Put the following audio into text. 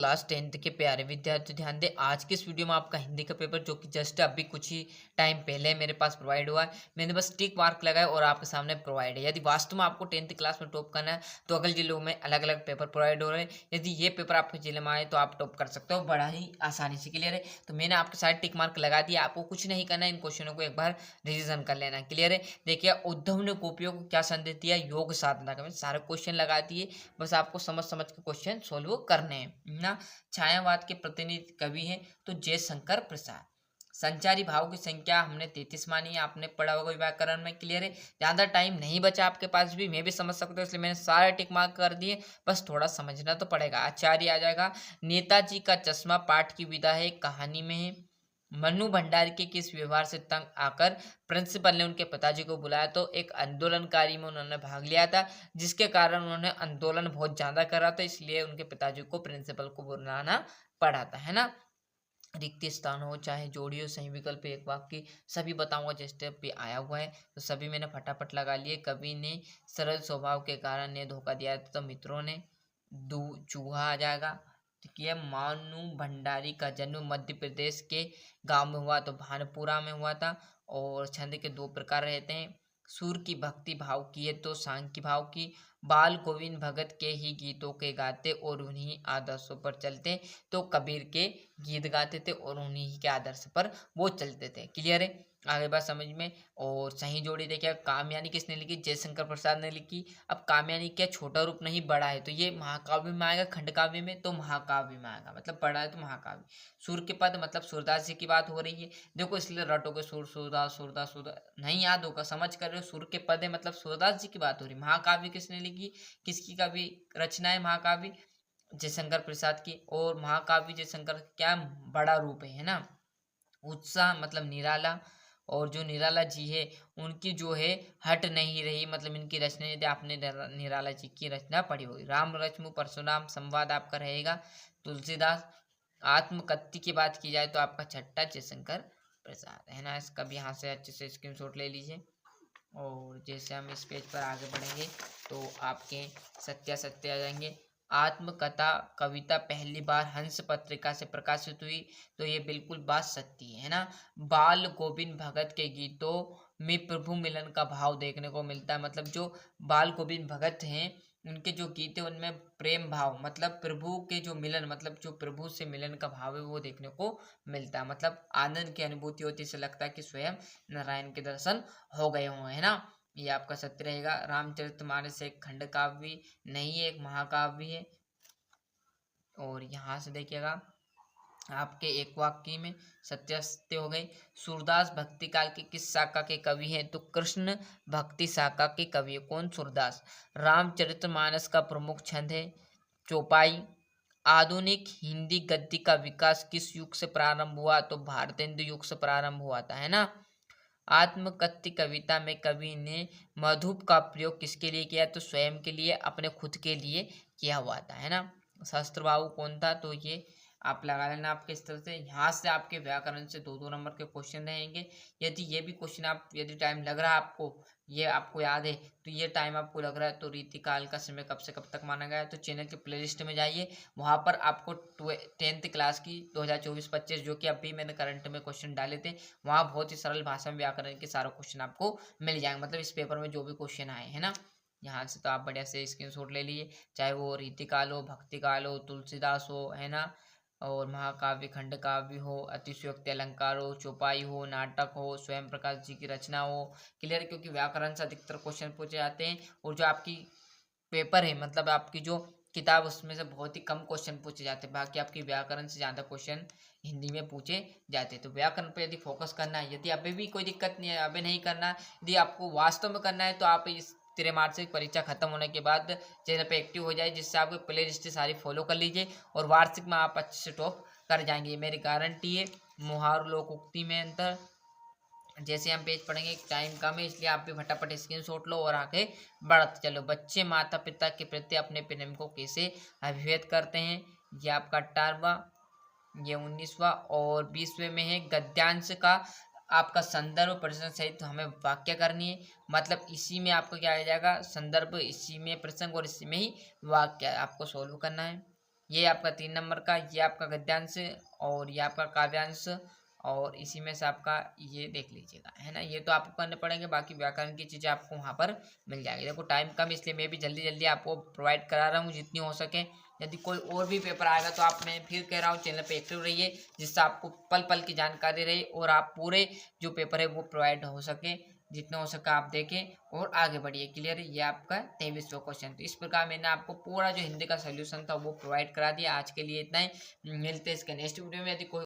Class 10th के प्यारे विद्यार्थी ध्यान दें। आज के इस वीडियो में आपका हिंदी का पेपर जो कि जस्ट अभी कुछ ही टाइम पहले मेरे पास प्रोवाइड हुआ है, मैंने बस टिक मार्क लगाया और आपके सामने प्रोवाइड है। यदि वास्तव में आपको 10th क्लास में टॉप करना है तो अगले जिलों में अलग अलग पेपर प्रोवाइड हो रहे हैं। यदि ये पेपर आपके जिले में आए तो आप टॉप कर सकते हो बड़ा ही आसानी से। क्लियर है? तो मैंने आपके साथ टिक मार्क लगा दिया, आपको कुछ नहीं करना है, इन क्वेश्चनों को एक बार रिविजन कर लेना। क्लियर है? देखिए, उद्धव ने गोपियों को क्या संदेश दिया? योग साधना का। सारे क्वेश्चन लगा दिए, बस आपको समझ समझ के क्वेश्चन सोल्व करने हैं ना। छायावाद के प्रतिनिधि कवि हैं तो जयशंकर प्रसाद। संचारी भाव की संख्या हमने 33 मानी है, आपने पढ़ा होगा व्याकरण में। क्लियर है? ज्यादा टाइम नहीं बचा आपके पास भी, मैं भी समझ सकता हूँ, इसलिए मैंने सारे टिक मार्क कर दिए, बस थोड़ा समझना तो पड़ेगा। आचार्य आ जाएगा। नेताजी का चश्मा पाठ की विधा है, कहानी में है। मनु भंडारी के किस व्यवहार से तंग आकर प्रिंसिपल ने उनके पिताजी को बुलाया? तो एक आंदोलनकारी में उन्होंने भाग लिया था, जिसके कारण उन्होंने आंदोलन बहुत ज्यादा करा था, इसलिए उनके पिताजी को प्रिंसिपल को बुलाना पड़ा था, है ना। रिक्त स्थान हो चाहे जोड़ी हो, सही विकल्प एक वाक्य, सभी बताऊंगा जिस स्टेप पे आया हुआ है, तो सभी मैंने फटाफट लगा लिए। कवि ने सरल स्वभाव के कारण ने धोखा दिया था, तो मित्रों ने। दू चूहा आ जाएगा। ठीक है। मानु भंडारी का जन्म मध्य प्रदेश के गांव में हुआ, तो भानपुरा में हुआ था। और छंद के दो प्रकार रहते हैं, सुर की भक्ति भाव की है तो सांख्य भाव की। बाल गोविंद भगत के ही गीतों के गाते और उन्हीं आदर्शों पर चलते, तो कबीर के गीत गाते थे और उन्हीं के आदर्श पर वो चलते थे। क्लियर है? आगे बात समझ में। और सही जोड़ी देखिए, कामयानी किसने लिखी? जयशंकर प्रसाद ने लिखी। अब कामयानी क्या छोटा रूप नहीं बड़ा है, तो ये महाकाव्य में आएगा, खंड काव्य में तो महाकाव्य में आएगा, मतलब बड़ा है तो महाकाव्य। सूर के पद मतलब सूरदास जी की बात हो रही है, देखो इसलिए रटोगे सूर सूरदास सूरदास सूरदास, नहीं याद होगा, समझ कर रहे हो। सूर के पद है मतलब सूरदास जी की बात हो रही है। महाकाव्य किसने लिखी? किसकी कवि रचना है महाकाव्य? जयशंकर प्रसाद की। और महाकाव्य जयशंकर क्या बड़ा रूप है ना। उत्साह मतलब निराला। और जो निराला जी है उनकी जो है हट नहीं रही, मतलब इनकी रचना, यदि आपने निराला जी की रचना पढ़ी होगी। राम लक्ष्मण परशुराम संवाद आपका रहेगा तुलसीदास। आत्मकथ्य की बात की जाए तो आपका छठा जयशंकर प्रसाद, है ना। इसका भी यहाँ से अच्छे से स्क्रीनशॉट ले लीजिए। और जैसे हम इस पेज पर आगे बढ़ेंगे तो आपके सत्यासत्य आ जाएंगे। आत्मकथा कविता पहली बार हंस पत्रिका से प्रकाशित हुई, तो ये बिल्कुल बात सत्य है ना। बाल गोविंद भगत के गीतों में प्रभु मिलन का भाव देखने को मिलता है, मतलब जो बाल गोविंद भगत हैं उनके जो गीत है उनमें प्रेम भाव, मतलब प्रभु के जो मिलन, मतलब जो प्रभु से मिलन का भाव है वो देखने को मिलता है, मतलब आनंद की अनुभूति होती है। इससे लगता है कि स्वयं नारायण के दर्शन हो गए हों, है ना। ये आपका सत्य रहेगा। रामचरितमानस एक खंड काव्य नहीं है, एक महाकाव्य है। और यहाँ से देखिएगा आपके एक वाक्य में सत्य हो गई। सूरदास भक्ति काल के किस शाखा के कवि हैं? तो कृष्ण भक्ति शाखा के कवि है। कौन? सूरदास। रामचरितमानस का प्रमुख छंद है चौपाई। आधुनिक हिंदी गद्य का विकास किस युग से प्रारंभ हुआ? तो भारतेंदु युग से प्रारंभ हुआ था, है ना। आत्मकथ्य कविता में कवि ने मधुप का प्रयोग किसके लिए किया? तो स्वयं के लिए, अपने खुद के लिए किया हुआ था, है ना। सहस्त्रबाहु कौन था? तो ये आप लगा लेना आपके इस तरह से। यहाँ से आपके व्याकरण से दो दो नंबर के क्वेश्चन रहेंगे। यदि ये भी क्वेश्चन आप, यदि टाइम लग रहा है आपको, ये आपको याद है, तो ये टाइम आपको लग रहा है, तो रीतिकाल का समय कब से कब तक माना गया है, तो चैनल के प्लेलिस्ट में जाइए, वहाँ पर आपको 10th क्लास की 2024-25 जो कि अभी मैंने करंट में क्वेश्चन डाले थे, वहाँ बहुत ही सरल भाषा में व्याकरण के सारे क्वेश्चन आपको मिल जाएंगे, मतलब इस पेपर में जो भी क्वेश्चन आए हैं ना। यहाँ से तो आप बढ़िया से स्क्रीनशॉट ले लीजिए, चाहे वो रीतिकाल हो, भक्तिकाल हो, तुलसीदास हो, है ना, और महाकाव्य, खंड काव्य हो, अतिशयोक्ति अलंकार हो, चौपाई हो, नाटक हो, स्वयं प्रकाश जी की रचना हो। क्लियर? क्योंकि व्याकरण से अधिकतर क्वेश्चन पूछे जाते हैं, और जो आपकी पेपर है, मतलब आपकी जो किताब, उसमें से बहुत ही कम क्वेश्चन पूछे जाते हैं, बाकी आपकी व्याकरण से ज़्यादा क्वेश्चन हिंदी में पूछे जाते हैं। तो व्याकरण पे यदि फोकस करना है, यदि अभी भी कोई दिक्कत नहीं है, अभी नहीं करना, यदि आपको वास्तव में करना है, तो आप इस त्रैमासिक परीक्षा खत्म होने के बाद चैनल पे एक्टिव हो जाए, जिससे आपको प्ले लिस्ट सारी फॉलो कर लीजिए और वार्षिक में आप अच्छे से टॉप कर जाएंगे, मेरी गारंटी है। मुहार लोकोक्ति में अंतर, जैसे हम पेज पढ़ेंगे, टाइम कम है इसलिए आप भी फटाफट स्क्रीनशॉट लो और आगे बढ़ते चलो। बच्चे माता पिता के प्रति अपने प्रेम को कैसे अभिव्यक्त करते हैं? ये आपका 18वां, ये 19वां और 20वें में है। गद्यांश का आपका संदर्भ प्रश्न सहित हमें वाक्य करनी है, मतलब इसी में आपको क्या आ जाएगा, संदर्भ, इसी में प्रसंग और इसी में ही वाक्य आपको सोल्व करना है। ये आपका 3 नंबर का, ये आपका गद्यांश और ये आपका काव्यांश और इसी में से आपका ये देख लीजिएगा, है ना। ये तो आपको करने पड़ेंगे, बाकी व्याकरण की चीज़ें आपको वहाँ पर मिल जाएगी। देखो टाइम कम, इसलिए मैं भी जल्दी जल्दी आपको प्रोवाइड करा रहा हूँ जितनी हो सके। यदि कोई और भी पेपर आएगा तो आप, मैं फिर कह रहा हूँ, चैनल पे एक्टिव रहिए, जिससे आपको पल पल की जानकारी रहे और आप पूरे जो पेपर है वो प्रोवाइड हो सके, जितना हो सका आप देखें और आगे बढ़िए। क्लियर है। ये आपका 23वां क्वेश्चन। तो इस प्रकार मैंने आपको पूरा जो हिंदी का सोल्यूशन था वो प्रोवाइड करा दिया। आज के लिए इतना ही, मिलते हैं इसके नेक्स्ट वीडियो में। यदि कोई